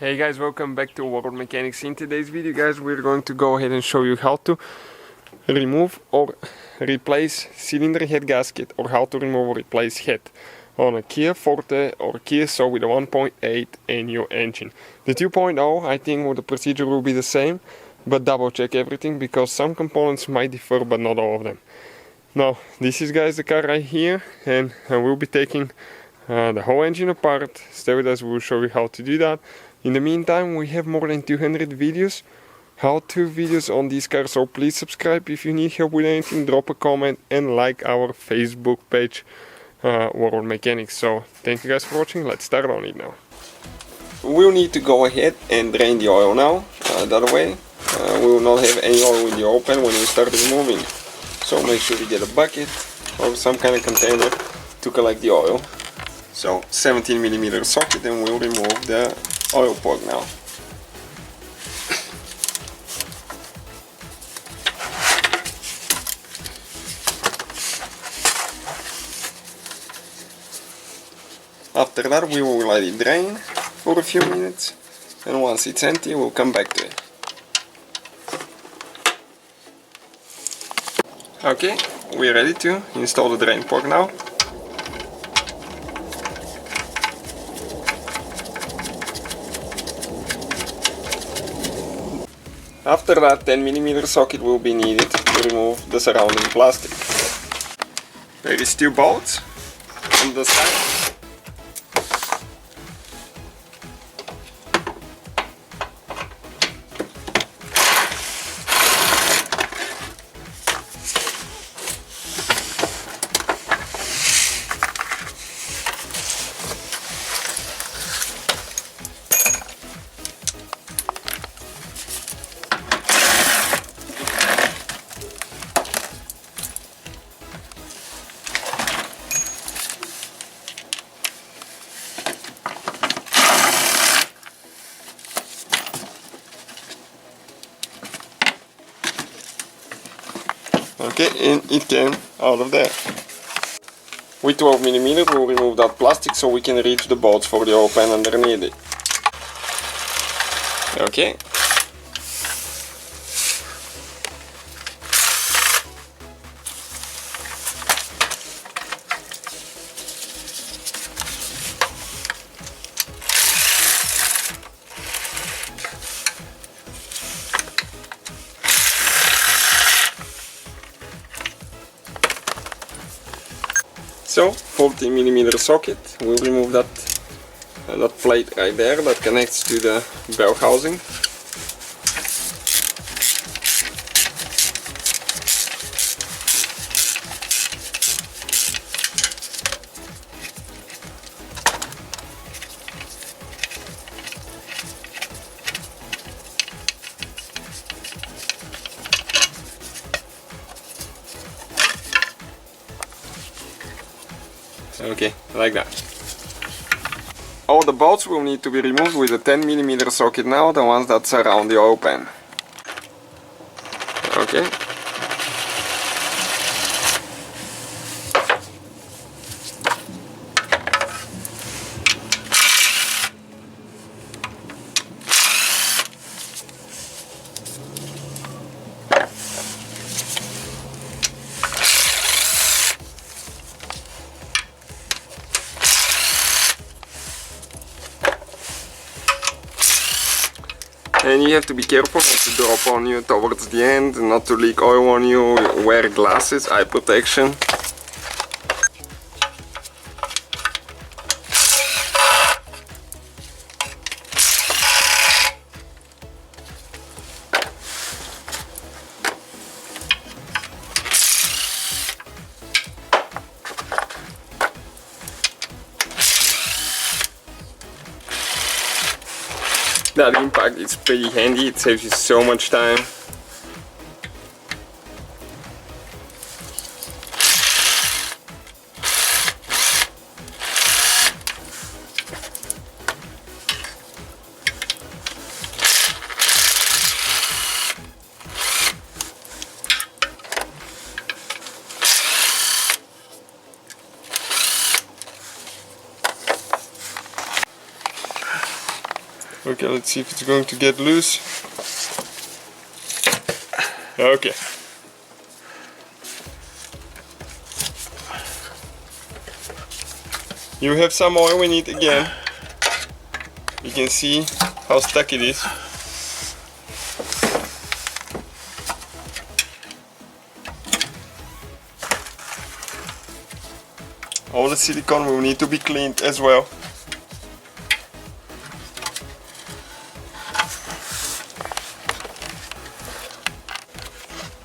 Hey guys, welcome back to World Mechanics. In today's video guys, we're going to go ahead and show you how to remove or replace cylinder head gasket, or how to remove or replace head on a Kia Forte or Kia Soul with a 1.8 annual engine. The 2.0, I think the procedure will be the same, but double check everything because some components might differ but not all of them. Now this is guys the car right here, and I will be taking the whole engine apart. Stay with us, we'll show you how to do that. In the meantime, we have more than 200 videos, how-to videos on this car, so please subscribe. If you need help with anything, drop a comment and like our Facebook page, World Mechanics. So thank you guys for watching, let's start on it now. We'll need to go ahead and drain the oil now, that way we will not have any oil in the open when we start removing. So make sure you get a bucket or some kind of container to collect the oil. So 17mm socket, and we'll remove the oil plug now. After that we will let it drain for a few minutes, and once it's empty we'll come back to it. Okay, we're ready to install the drain plug now. After that, 10mm socket will be needed to remove the surrounding plastic. There is 2 bolts on the side. Okay, and it came out of there. With 12mm we'll remove that plastic so we can reach the bolts for the oil pan underneath it. Okay. So 40mm socket, we'll remove that plate right there that connects to the bell housing. Okay, like that. All the bolts will need to be removed with a 10mm socket now, the ones that surround the oil pan. Okay. And you have to be careful not to drop on you towards the end, not to leak oil on you. Wear glasses, eye protection. That impact is pretty handy, it saves you so much time. Okay, let's see if it's going to get loose. Okay. You have some oil in it again. You can see how stuck it is. All the silicone will need to be cleaned as well.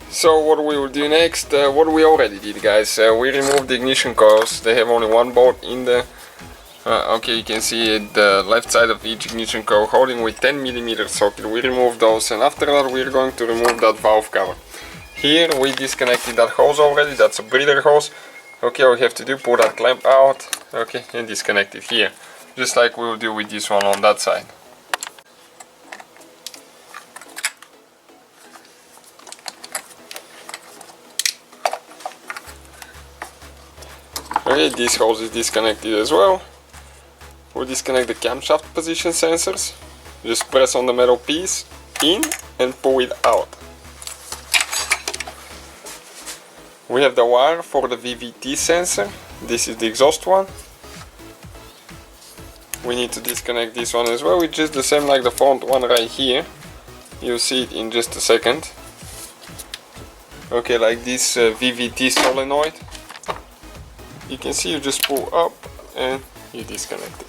So what we will do next, what we already did, guys, we removed the ignition coils. They have only one bolt in the okay, you can see the left side of each ignition coil holding with 10mm socket. We removed those, and after that we're going to remove that valve cover. Here we disconnected that hose already. That's a breather hose. Okay, all we have to do, pull that clamp out, okay, and disconnect it here, just like we will do with this one on that side. Okay, this hose is disconnected as well. We'll disconnect the camshaft position sensors. Just press on the metal piece in and pull it out. We have the wire for the VVT sensor. This is the exhaust one. We need to disconnect this one as well. It's just the same like the front one right here. You'll see it in just a second. Okay, like this VVT solenoid. You can see you just pull up and you disconnect it.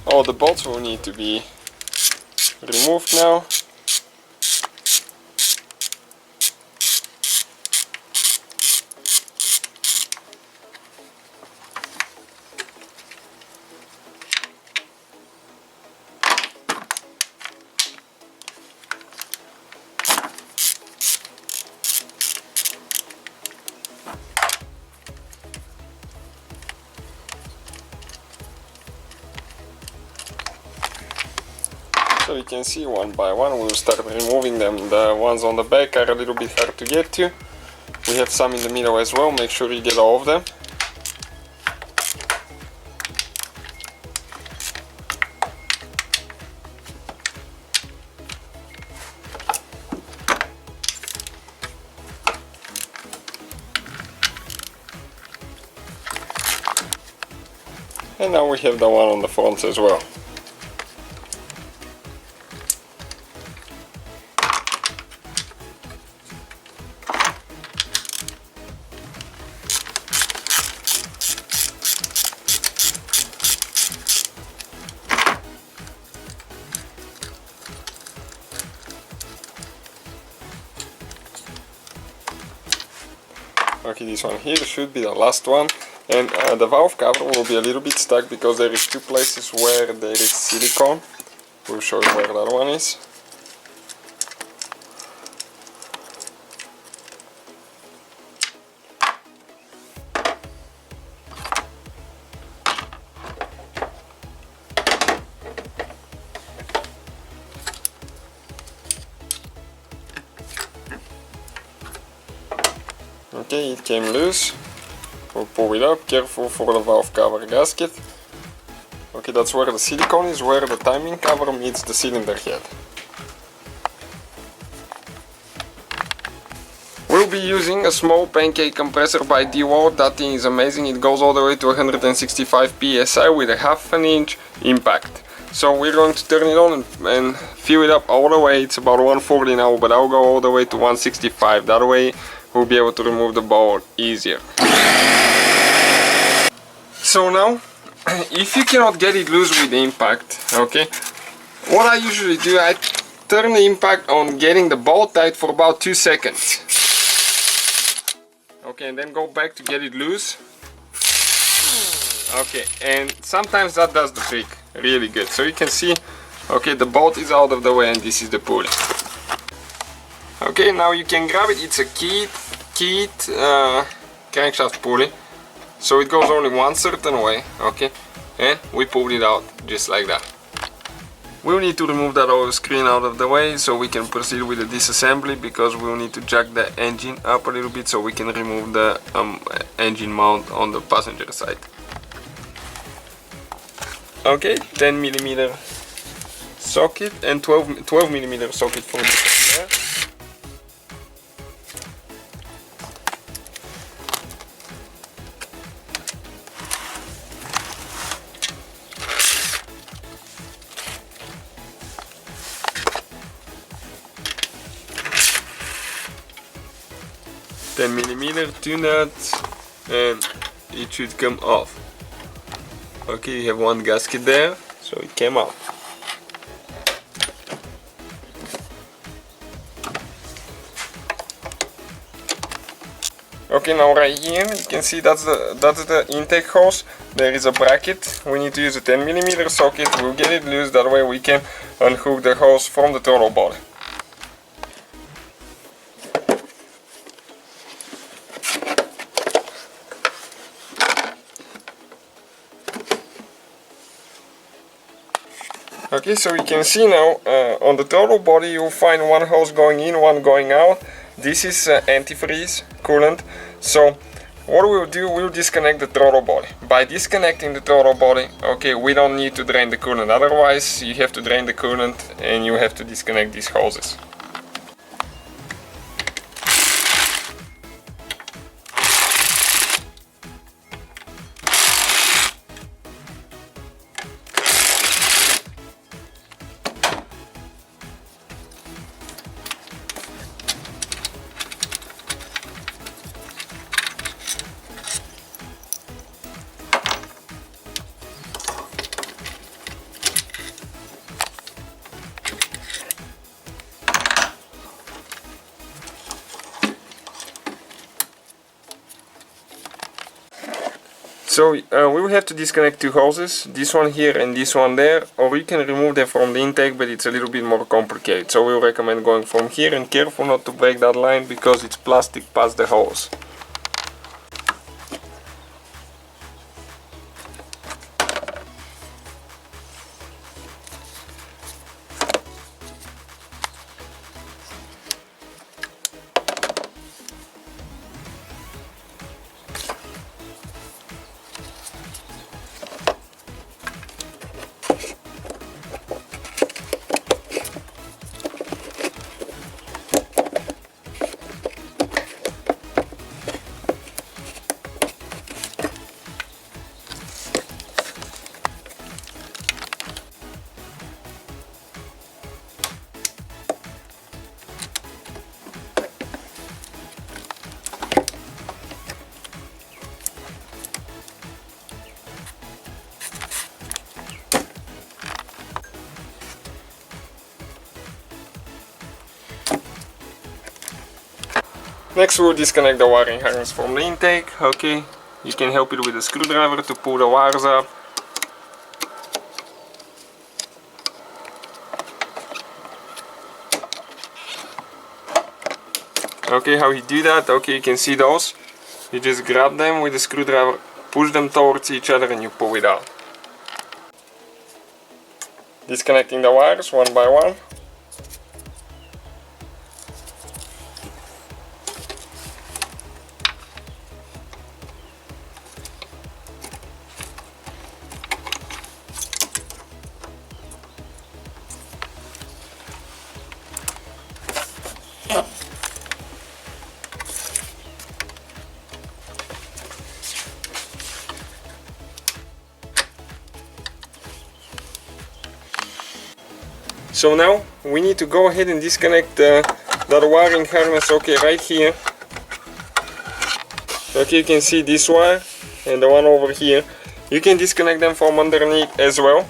All the bolts will need to be removed now. So you can see one by one we'll start removing them. The ones on the back are a little bit hard to get to. We have some in the middle as well, make sure you get all of them. And now we have the one on the front as well. Okay, this one here should be the last one, and the valve cover will be a little bit stuck because there is two places where there is silicone. We'll show you where that one is. Okay, it came loose. We'll pull it up, careful for the valve cover gasket. Okay, that's where the silicone is, where the timing cover meets the cylinder head. We'll be using a small pancake compressor by DeWalt. That thing is amazing. It goes all the way to 165 psi with a 1/2 inch impact. So we're going to turn it on and fill it up all the way. It's about 140 now, but I'll go all the way to 165. That way we'll be able to remove the bolt easier. So now, if you cannot get it loose with the impact, okay, what I usually do, I turn the impact on getting the bolt tight for about 2 seconds. Okay, and then go back to get it loose. Okay, and sometimes that does the trick really good. So you can see, okay, the bolt is out of the way and this is the pulley. Okay, now you can grab it. It's a keyed crankshaft pulley, so it goes only one certain way. Okay, and we pulled it out just like that. We'll need to remove that oil screen out of the way so we can proceed with the disassembly, because we'll need to jack the engine up a little bit so we can remove the engine mount on the passenger side. Okay, 10mm socket and 12mm socket for this one there. $10mm, 2 nuts, and it should come off. Okay, you have one gasket there, so it came out. Okay, now right here you can see that's the intake hose. There is a bracket. We need to use a 10mm socket. We'll get it loose, that way we can unhook the hose from the throttle body. Okay, so you can see now on the throttle body you'll find one hose going in, one going out. This is antifreeze coolant. So what we'll do, we'll disconnect the throttle body. By disconnecting the throttle body, okay, we don't need to drain the coolant. Otherwise you have to drain the coolant and you have to disconnect these hoses. So we will have to disconnect two hoses, this one here and this one there, or you can remove them from the intake, but it's a little bit more complicated. So we'll recommend going from here, and careful not to break that line because it's plastic past the hose. Next we'll disconnect the wiring harness from the intake. Okay, you can help it with a screwdriver to pull the wires up. Okay, how you do that? Okay, you can see those. You just grab them with a screwdriver, push them towards each other and you pull it out. Disconnecting the wires one by one. So now we need to go ahead and disconnect that wiring harness, okay, right here. Okay, you can see this wire and the one over here. You can disconnect them from underneath as well,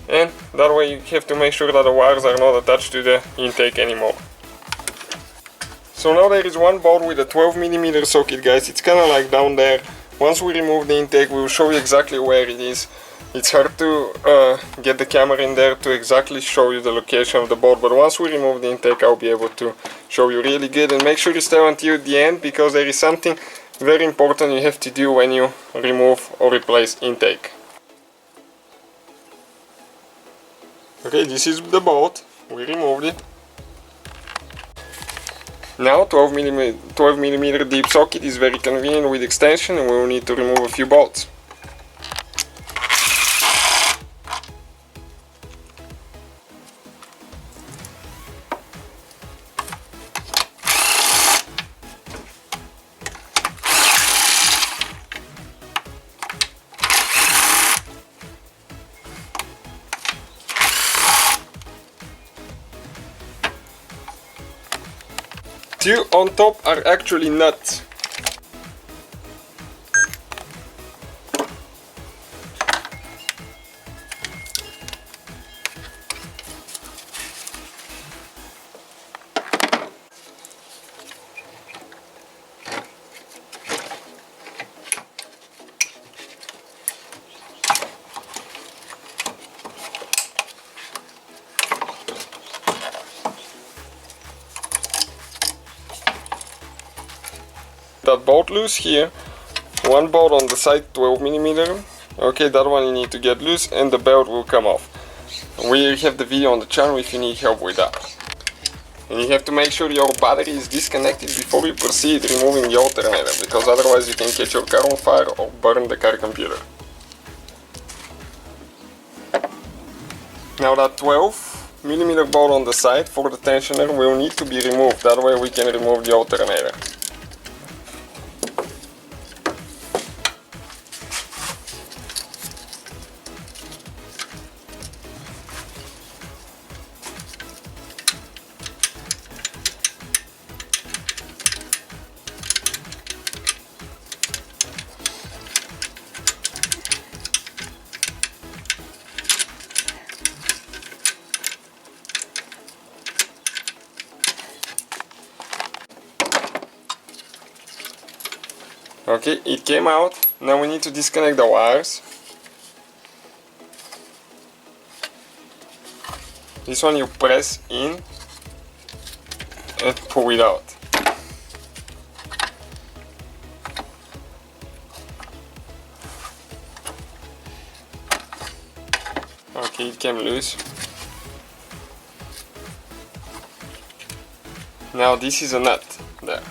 and that way you have to make sure that the wires are not attached to the intake anymore. So now there is one bolt with a 12mm socket, guys. It's kind of like down there. Once we remove the intake, we will show you exactly where it is. It's hard to get the camera in there to exactly show you the location of the bolt, but once we remove the intake I'll be able to show you really good. And make sure you stay until the end, because there is something very important you have to do when you remove or replace intake. Okay, this is the bolt, we removed it. Now 12 millimeter deep socket is very convenient with extension, and we will need to remove a few bolts. Two on top are actually nuts. That bolt loose here, one bolt on the side 12 millimeter. Okay, that one you need to get loose and the belt will come off. We have the video on the channel if you need help with that. And you have to make sure your battery is disconnected before you proceed removing the alternator, because otherwise you can catch your car on fire or burn the car computer. Now that 12 millimeter bolt on the side for the tensioner will need to be removed, that way we can remove the alternator. Okay, it came out. Now we need to disconnect the wires. This one you press in and pull it out. Okay, it came loose. Now this is a nut there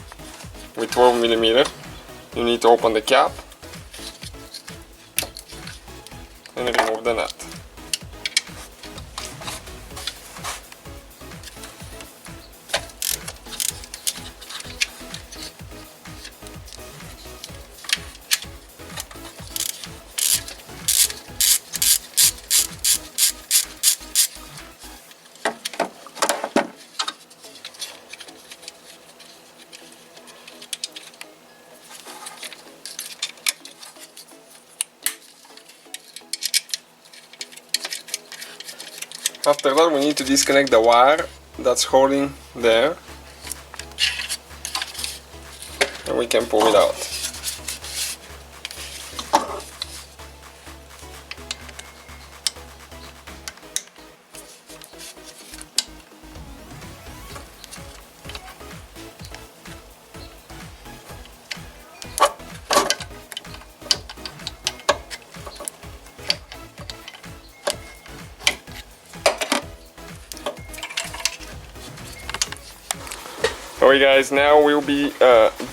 with 12 millimeter. You need to open the cap and remove the nut. After that we need to disconnect the wire that's holding there, and we can pull it out. Alright guys, now we'll be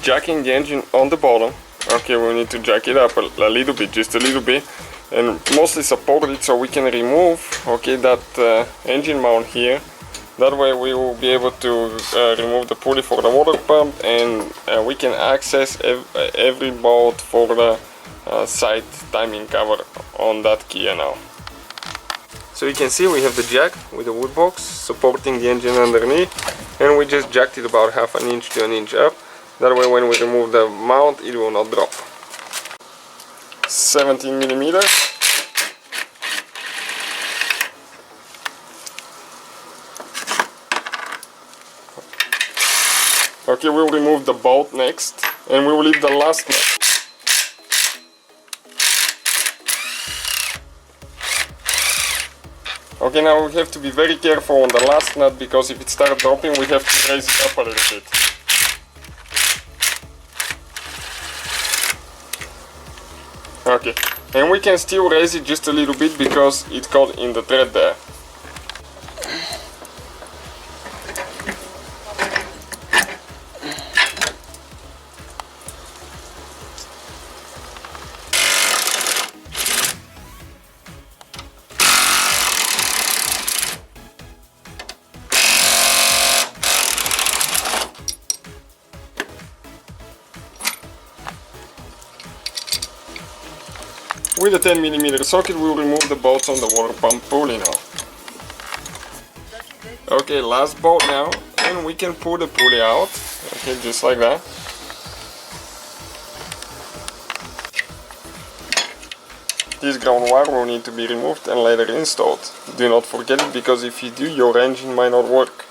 jacking the engine on the bottom. Okay, we need to jack it up a little bit, just a little bit, and mostly support it so we can remove, okay, that engine mount here. That way we will be able to remove the pulley for the water pump, and we can access every bolt for the side timing cover on that Kia now. So you can see we have the jack with the wood box supporting the engine underneath, and we just jacked it about half an inch to an inch up. That way when we remove the mount it will not drop. 17 millimeters. Okay, we'll remove the bolt next, and we will leave the last nut. Okay, now we have to be very careful on the last nut, because if it starts dropping we have to raise it up a little bit. Okay, and we can still raise it just a little bit because it caught in the thread there. With a 10mm socket we'll remove the bolts on the water pump pulley now. Okay, last bolt now, and we can pull the pulley out. Okay, just like that. This ground wire will need to be removed and later installed. Do not forget it, because if you do, your engine might not work.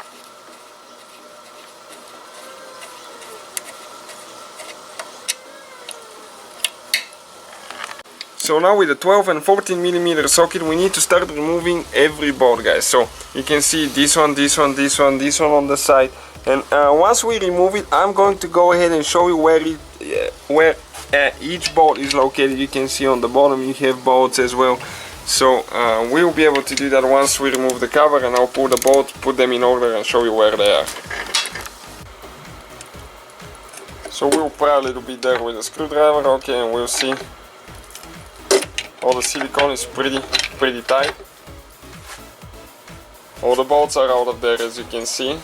So now with the 12 and 14mm socket we need to start removing every bolt, guys. So you can see this one, this one, this one, this one on the side. And once we remove it, I'm going to go ahead and show you where each bolt is located. You can see on the bottom you have bolts as well. So we'll be able to do that once we remove the cover, and I'll pull the bolts, put them in order and show you where they are. So we'll pry a little bit there with a screwdriver, okay, and we'll see. All the silicone is pretty tight. All the bolts are out of there, as you can see.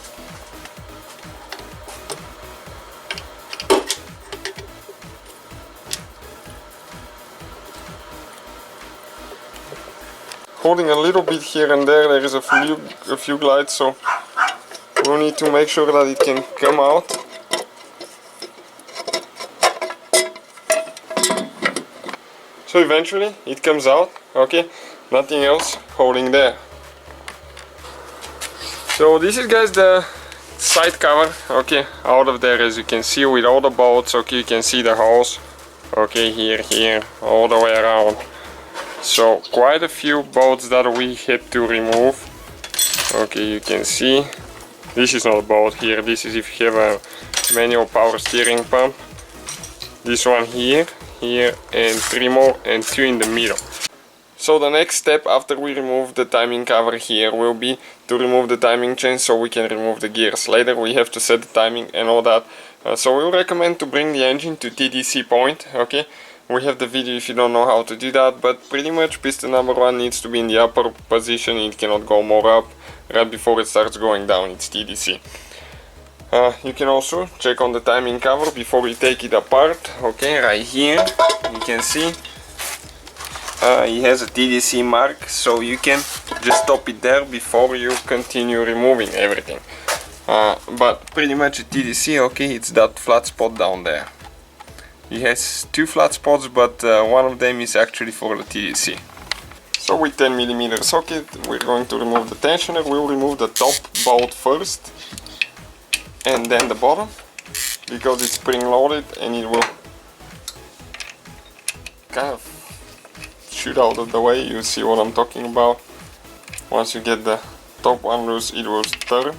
Holding a little bit here and there is a few glides, so we'll need to make sure that it can come out. So eventually it comes out, okay, nothing else holding there. So this is, guys, the side cover, okay, out of there, as you can see, with all the bolts. Okay, you can see the holes, okay, here, all the way around. So quite a few bolts that we had to remove. Okay, you can see, this is not a bolt here, this is if you have a manual power steering pump. This one here, and 3 more, and 2 in the middle. So the next step after we remove the timing cover here will be to remove the timing chain, so we can remove the gears. Later we have to set the timing and all that. So we'll recommend to bring the engine to TDC point, okay. We have the video if you don't know how to do that, but pretty much piston number 1 needs to be in the upper position. It cannot go more up. Right before it starts going down, it's TDC. You can also check on the timing cover before you take it apart. Okay, right here you can see it has a TDC mark, so you can just stop it there before you continue removing everything. But pretty much a TDC, okay, it's that flat spot down there. It has 2 flat spots, but one of them is actually for the TDC. So with 10mm socket we're going to remove the tensioner. We'll remove the top bolt first, and then the bottom, because it's spring loaded and it will kind of shoot out of the way. You see what I'm talking about. Once you get the top one loose, it will turn.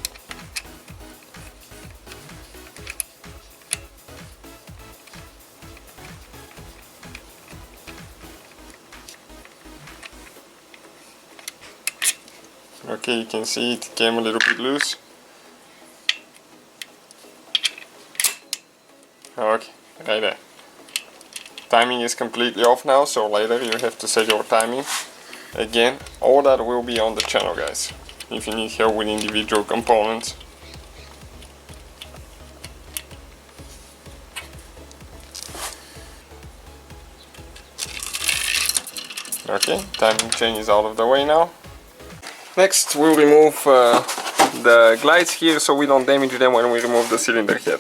Okay, you can see it came a little bit loose. Okay, right there. Timing is completely off now, so later you have to set your timing. Again, all that will be on the channel, guys, if you need help with individual components. Okay, timing chain is out of the way now. Next we'll remove the glides here, so we don't damage them when we remove the cylinder head.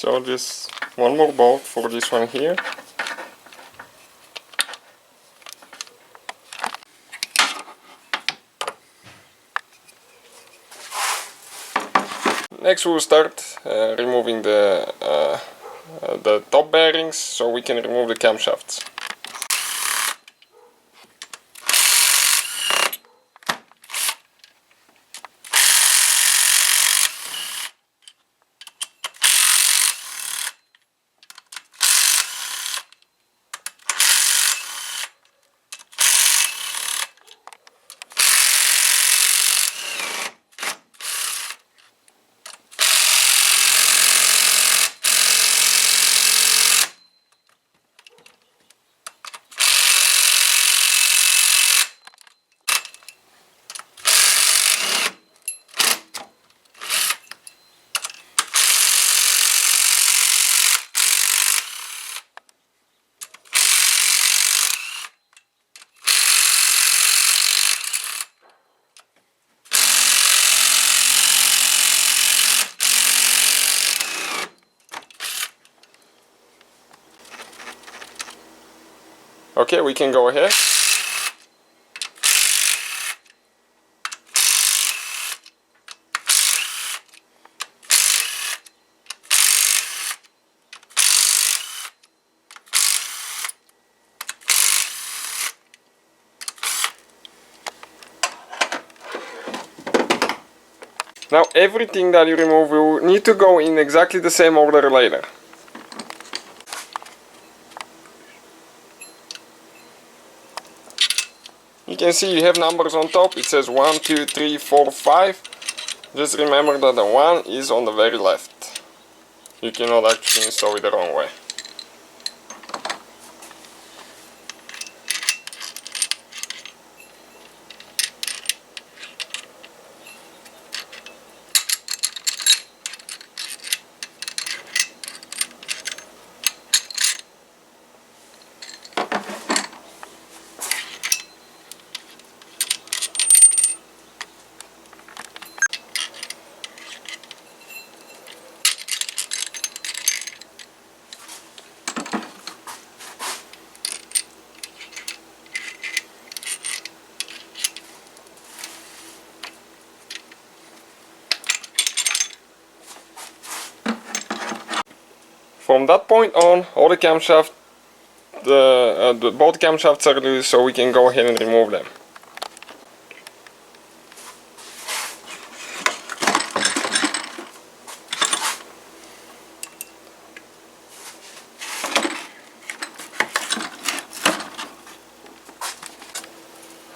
So just one more bolt for this one here. Next we'll start removing the top bearings so we can remove the camshafts. Okay, we can go ahead. Now everything that you remove will need to go in exactly the same order later. You can see you have numbers on top. It says 1, 2, 3, 4, 5. Just remember that the 1 is on the very left. You cannot actually install it the wrong way. From that point on, all the camshafts, both camshafts are loose, so we can go ahead and remove them.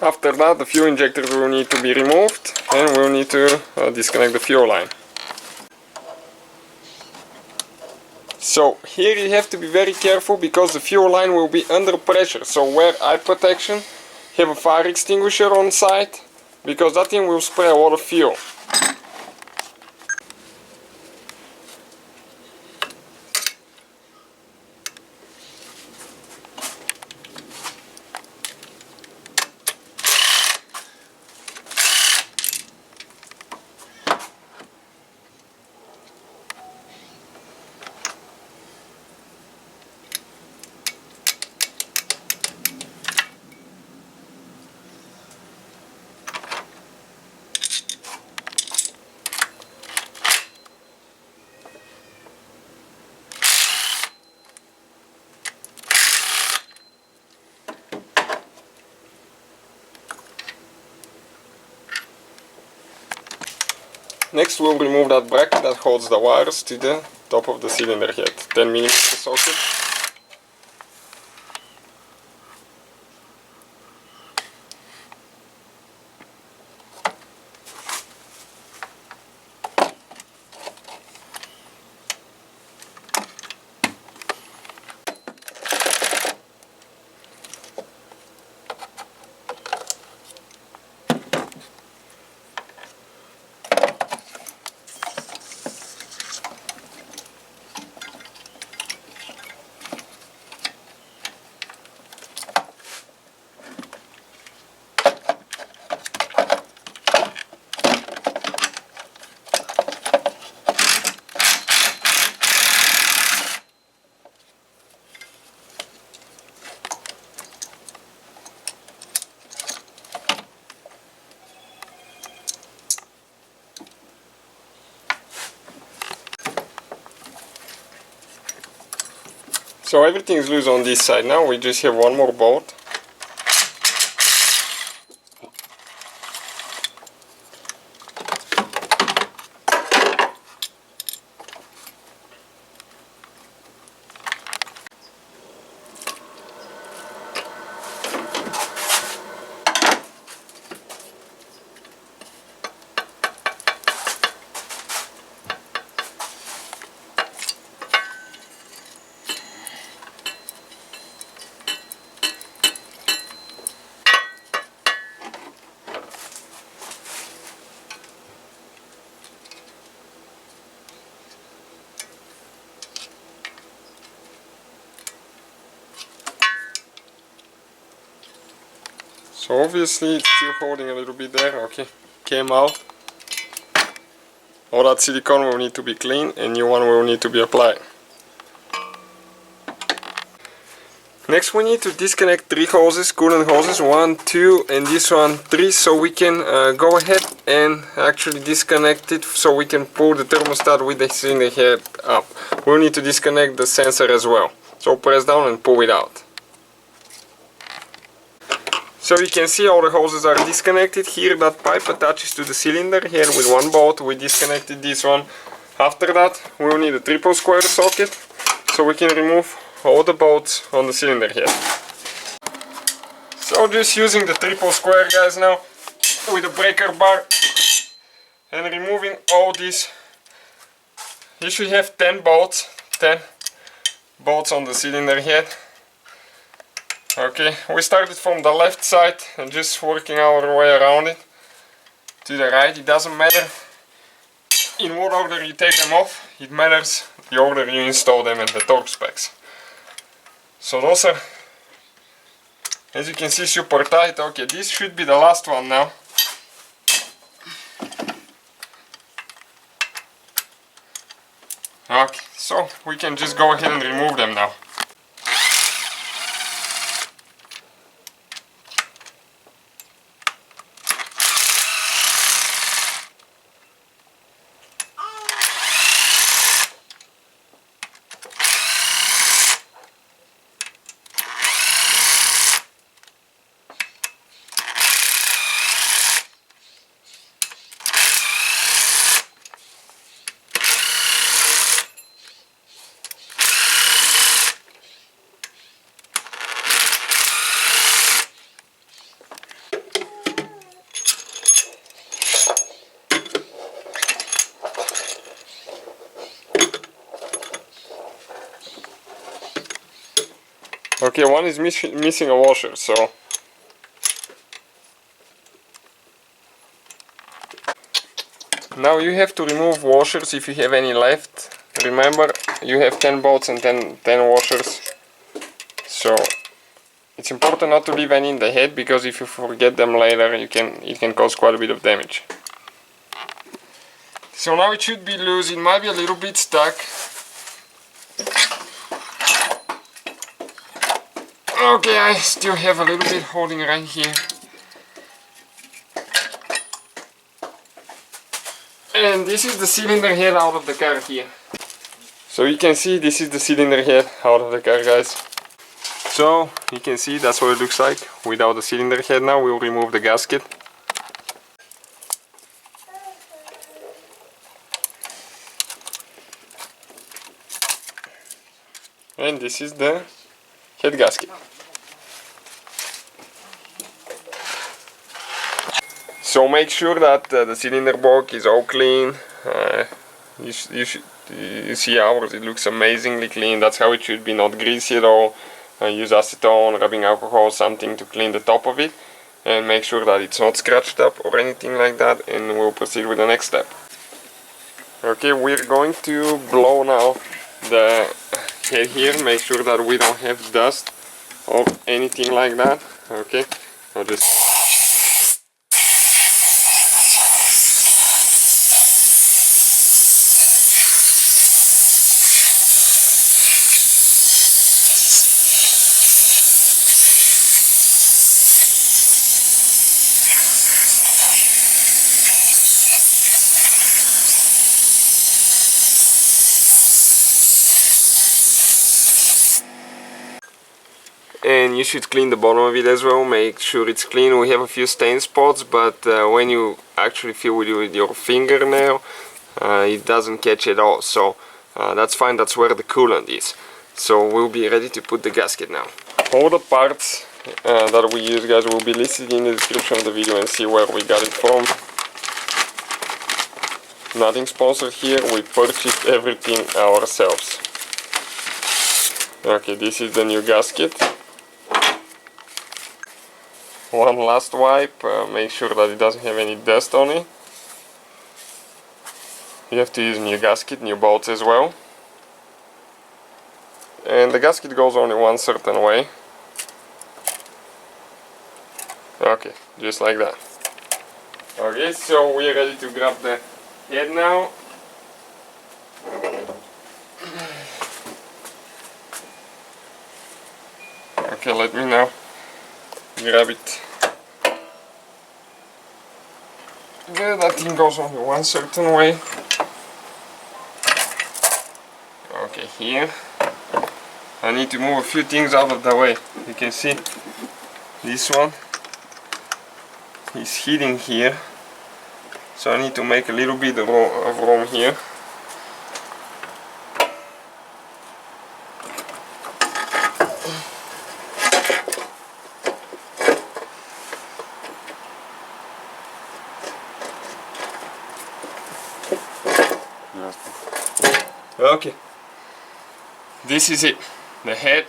After that, the fuel injectors will need to be removed, and we'll need to disconnect the fuel line. So here you have to be very careful because the fuel line will be under pressure. So wear eye protection, have a fire extinguisher on site, because that thing will spray a lot of fuel. Next we'll remove that bracket that holds the wires to the top of the cylinder head, 10mm socket. So everything is loose on this side now, we just have one more bolt. So obviously it's still holding a little bit there, okay, came out. All that silicone will need to be clean and new one will need to be applied. Next we need to disconnect 3 hoses, coolant hoses, 1, 2 and this one 3, so we can go ahead and actually disconnect it so we can pull the thermostat with the cylinder head up. We'll need to disconnect the sensor as well, so press down and pull it out. So you can see all the hoses are disconnected. Here that pipe attaches to the cylinder here with one bolt. We disconnected this one. After that we will need a triple square socket so we can remove all the bolts on the cylinder head. So just using the triple square, guys, now with a breaker bar and removing all these. You should have 10 bolts on the cylinder head. Okay, we started from the left side and just working our way around it to the right. It doesn't matter in what order you take them off, it matters the order you install them and the torque specs. So those are, as you can see, super tight. Okay, this should be the last one now. Okay, so we can just go ahead and remove them now. Okay, one is missing a washer, so now you have to remove washers if you have any left. Remember, you have 10 bolts and 10 washers, so it's important not to leave any in the head, because if you forget them later it can cause quite a bit of damage. So now it should be loose. It might be a little bit stuck. Okay, I still have a little bit holding right here. And this is the cylinder head out of the car here. So you can see this is the cylinder head out of the car, guys. So you can see that's what it looks like without the cylinder head. Now we'll remove the gasket. And this is the head gasket. So make sure that the cylinder block is all clean. You see ours, it looks amazingly clean. That's how it should be, not greasy at all. Use acetone, rubbing alcohol, something to clean the top of it, and make sure that it's not scratched up or anything like that, and we'll proceed with the next step. Okay, we're going to blow now the head here, make sure that we don't have dust or anything like that. Okay, I'll just and you should clean the bottom of it as well. Make sure it's clean. We have a few stain spots, but when you actually feel with your fingernail, it doesn't catch at all, so that's fine. That's where the coolant is. So we'll be ready to put the gasket now. All the parts that we use, guys, will be listed in the description of the video, and see where we got it from. Nothing sponsored here, we purchased everything ourselves. Okay, this is the new gasket. One last wipe, make sure that it doesn't have any dust on it. You have to use new gasket, new bolts as well. And the gasket goes only one certain way. Okay, just like that. Okay, so we're ready to grab the head now. Okay, let me now grab it. There, that thing goes only one certain way. Okay, here. I need to move a few things out of the way. You can see this one is hitting here, so I need to make a little bit of room here. Okay, this is it. The head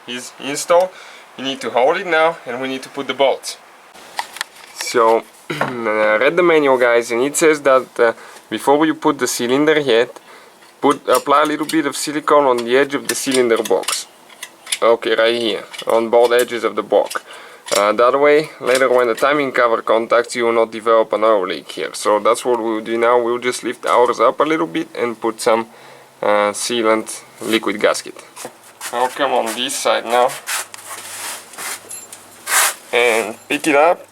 is installed. You need to hold it now, and we need to put the bolts. So I read the manual, guys, and it says that before you put the cylinder head, apply a little bit of silicone on the edge of the cylinder box. Okay, right here, on both edges of the box. That way, later when the timing cover contacts, you will not develop an oil leak here. So that's what we'll do now. We'll just lift ours up a little bit and put some sealant liquid gasket. I'll come on this side now and pick it up.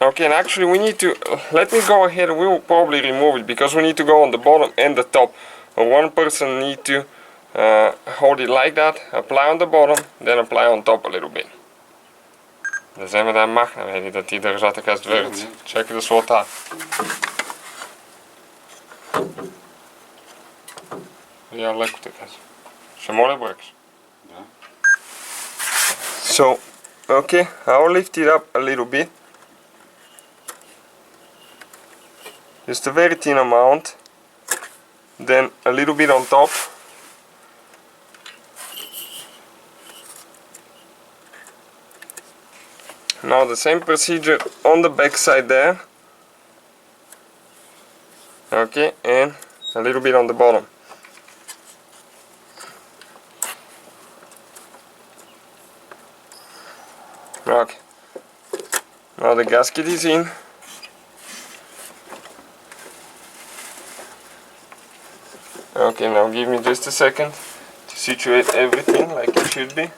Okay, and actually we need to, let me go ahead, we will probably remove it because we need to go on the bottom and the top. One person need to hold it like that, apply on the bottom, then apply on top a little bit. Dan zijn we daar mag, dan weet je dat die er zat als het werkt. Check the SWOT out. Ja, lekker te kijken. Some works. So, okay, I'll lift it up a little bit. Just a very thin amount. Then a little bit on top. Now the same procedure on the back side there. Okay, and a little bit on the bottom. Okay, now the gasket is in. Okay, now give me just a second to situate everything like it should be.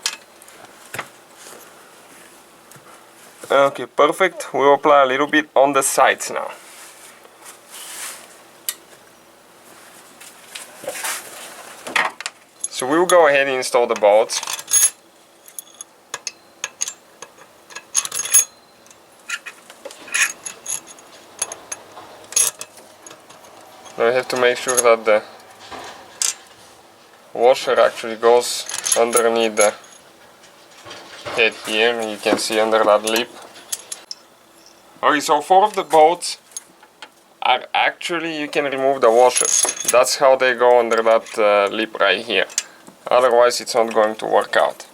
Okay, perfect. We'll apply a little bit on the sides now. So we'll go ahead and install the bolts. Now we have to make sure that the washer actually goes underneath the head here, and you can see under that lip. Okay, so 4 of the bolts are actually, you can remove the washers. That's how they go under that lip right here. Otherwise it's not going to work out.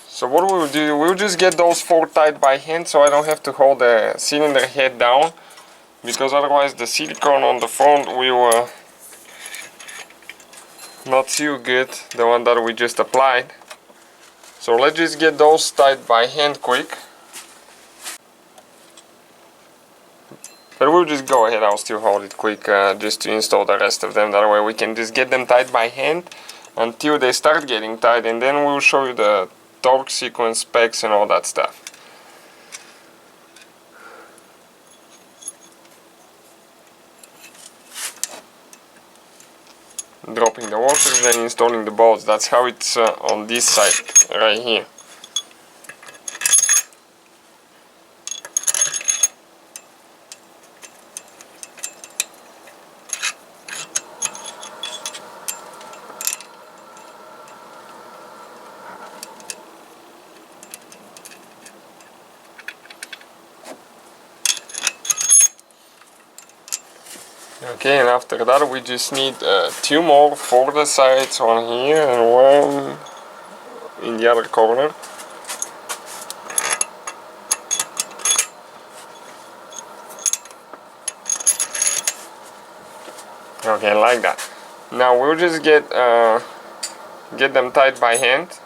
So what we'll do, we'll just get those 4 tied by hand, so I don't have to hold the cylinder head down, because otherwise the silicone on the front will not seal good, the one that we just applied. So let's just get those tied by hand quick. But we'll just go ahead, I'll still hold it quick just to install the rest of them. That way we can just get them tied by hand until they start getting tied, and then we'll show you the torque sequence specs and all that stuff. dropping the water, then installing the bolts. That's how it's on this side right here. Okay, and after that we just need 2 more for the sides on here and 1 in the other corner. Okay, like that. Now we'll just get them tied by hand,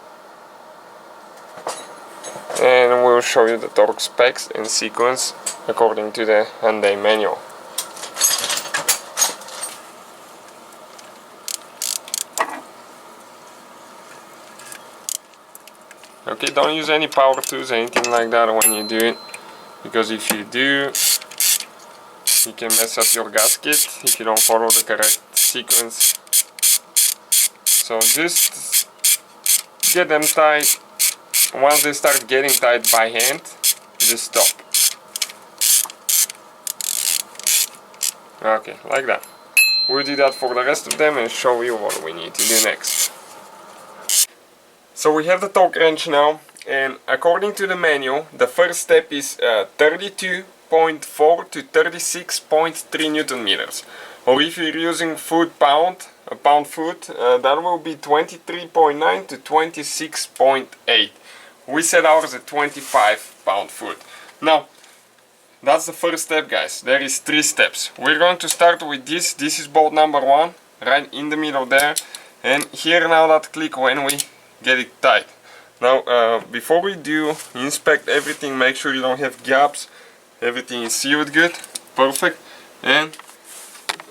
and we'll show you the torque specs and sequence according to the Hyundai manual. Okay, don't use any power tools, anything like that when you do it, because if you do, you can mess up your gasket if you don't follow the correct sequence. So just get them tied. Once they start getting tied by hand, just stop. Okay, like that. We'll do that for the rest of them and show you what we need to do next. So we have the torque wrench now, and according to the manual, the first step is 32.4 to 36.3 Newton meters. Or if you're using foot-pound, a pound-foot, that will be 23.9 to 26.8. We set ours at 25 pound-foot. Now, that's the first step, guys. There is 3 steps. We're going to start with this. This is bolt number 1, right in the middle there. And here now that click when we get it tight. Now, before we do inspect everything, make sure you don't have gaps. Everything is sealed good, perfect. And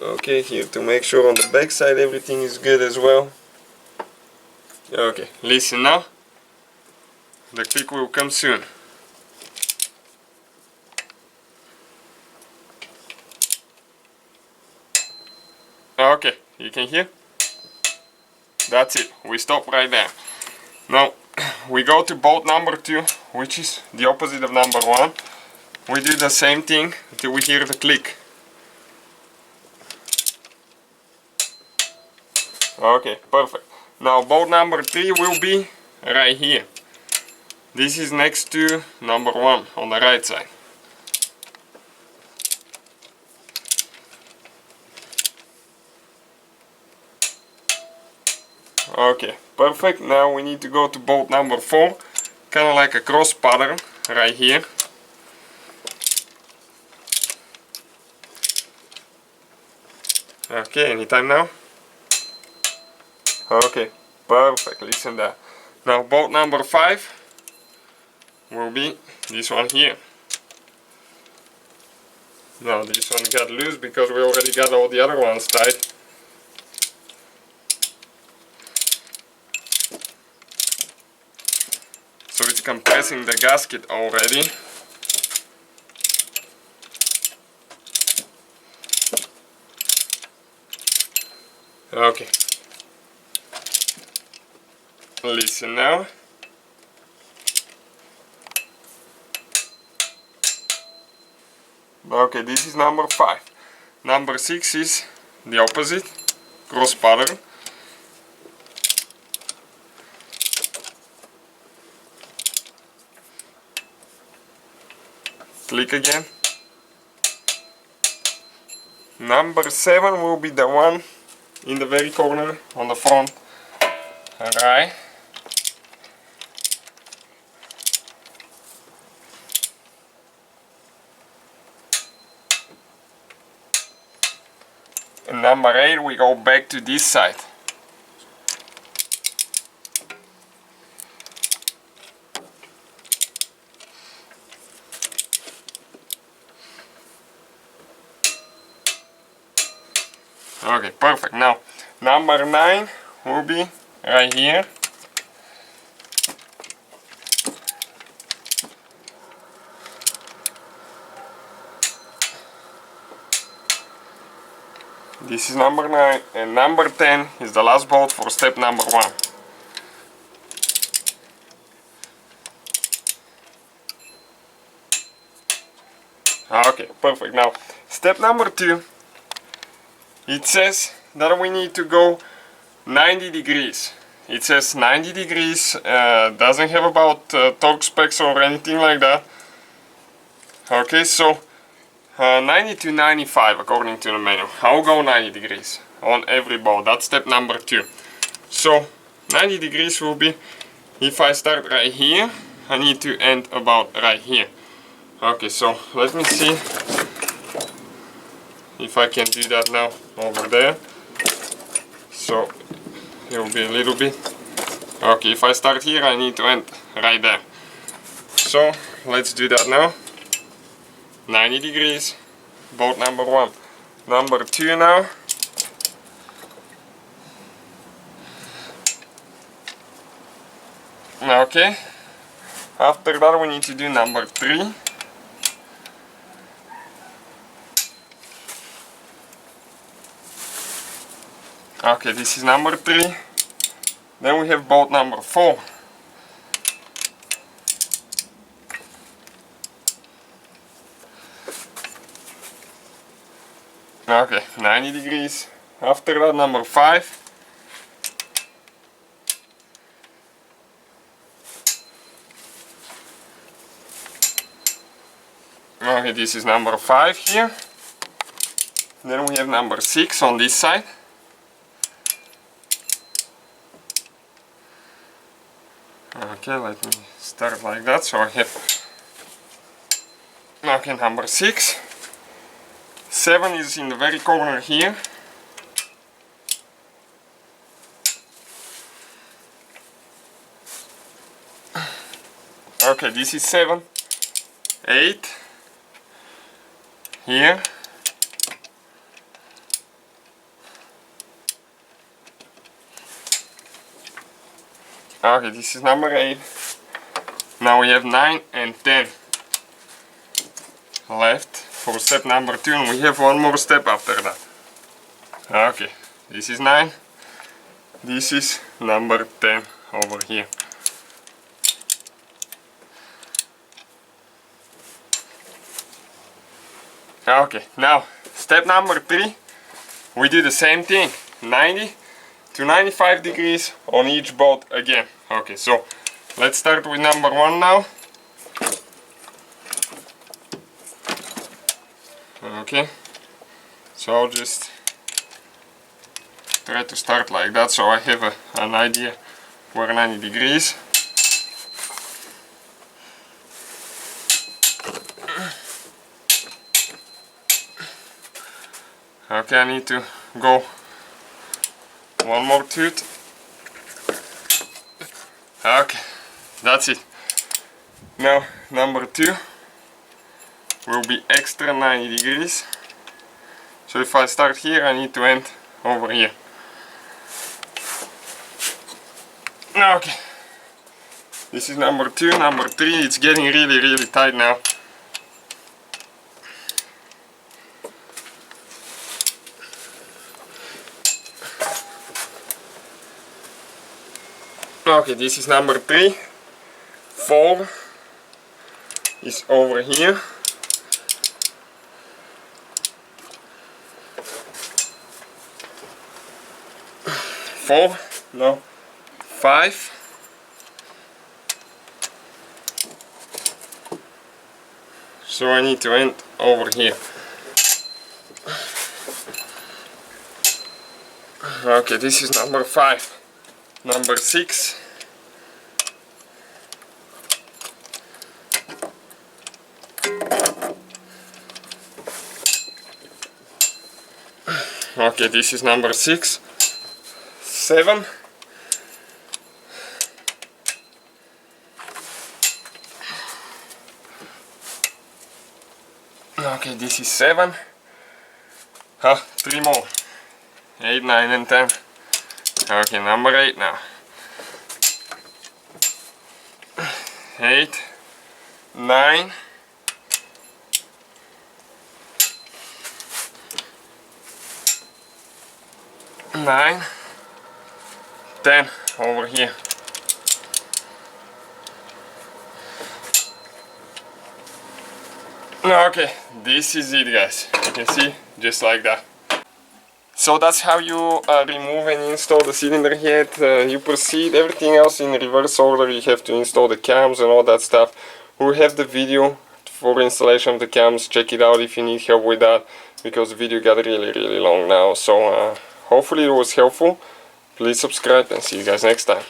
okay, here to make sure on the back side everything is good as well. Okay, listen now. The click will come soon. Okay, you can hear? That's it, we stop right there. Now, we go to bolt number 2, which is the opposite of number 1. We do the same thing until we hear the click. Okay, perfect. Now bolt number 3 will be right here. This is next to number 1 on the right side. Okay, perfect. Now we need to go to bolt number 4, kind of like a cross pattern right here. Okay, anytime now? Okay, perfect, listen there. Now bolt number 5 will be this one here. Now this one got loose because we already got all the other ones tied. So it's compressing the gasket already. Okay. Listen now. Okay, this is number 5. Number 6 is the opposite, cross pattern. Click again. Number 7 will be the one in the very corner on the front right. And number 8 we go back to this side. Okay, perfect. Now, number 9 will be right here. This is number 9, and number 10 is the last bolt for step number 1. Okay, perfect. Now, step number 2, it says that we need to go 90 degrees. It says 90 degrees, doesn't have about torque specs or anything like that. Okay, so 90 to 95 according to the manual. I'll go 90 degrees on every bolt. That's step number 2. So 90 degrees will be, if I start right here, I need to end about right here. Okay, so let me see if I can do that now over there. So it will be a little bit. Okay, if I start here, I need to end right there. So let's do that now. 90 degrees, bolt number 1. Number 2 now. Okay, after that we need to do number 3. Okay, this is number 3. Then we have bolt number 4. Okay, 90 degrees. After that, number 5. Okay, this is number 5 here. Then we have number 6 on this side. Okay, let me start like that. So I have, okay, number 6. 7 is in the very corner here. Okay, this is 7. 8 here. Okay, this is number 8. Now we have 9 and 10 left for step number 2, and we have one more step after that. Okay, this is 9. This is number 10 over here. Okay, now step number 3, we do the same thing, 90 to 95 degrees on each bolt again. Okay, so let's start with number 1 now. Okay, so I'll just try to start like that so I have an idea where 90 degrees. Okay, I need to go one more tooth. Okay, that's it. Now number 2 will be extra 90 degrees. So if I start here, I need to end over here. Okay, this is number 2. Number 3, it's getting really tight now. Okay, this is number 3. 4 is over here. 4, no, 5. So I need to end over here. Okay, this is number 5. Number 6. Okay, this is number 6. 7. Okay, this is 7. 3 more. 8, 9 and 10. Okay, number 8 now. 8, 9. 9, 10 over here. Okay, this is it, guys. You can see, just like that. So that's how you remove and install the cylinder head. You proceed everything else in reverse order. You have to install the cams and all that stuff. We have the video for installation of the cams. Check it out if you need help with that, because the video got really long now. So hopefully it was helpful. Please subscribe and see you guys next time.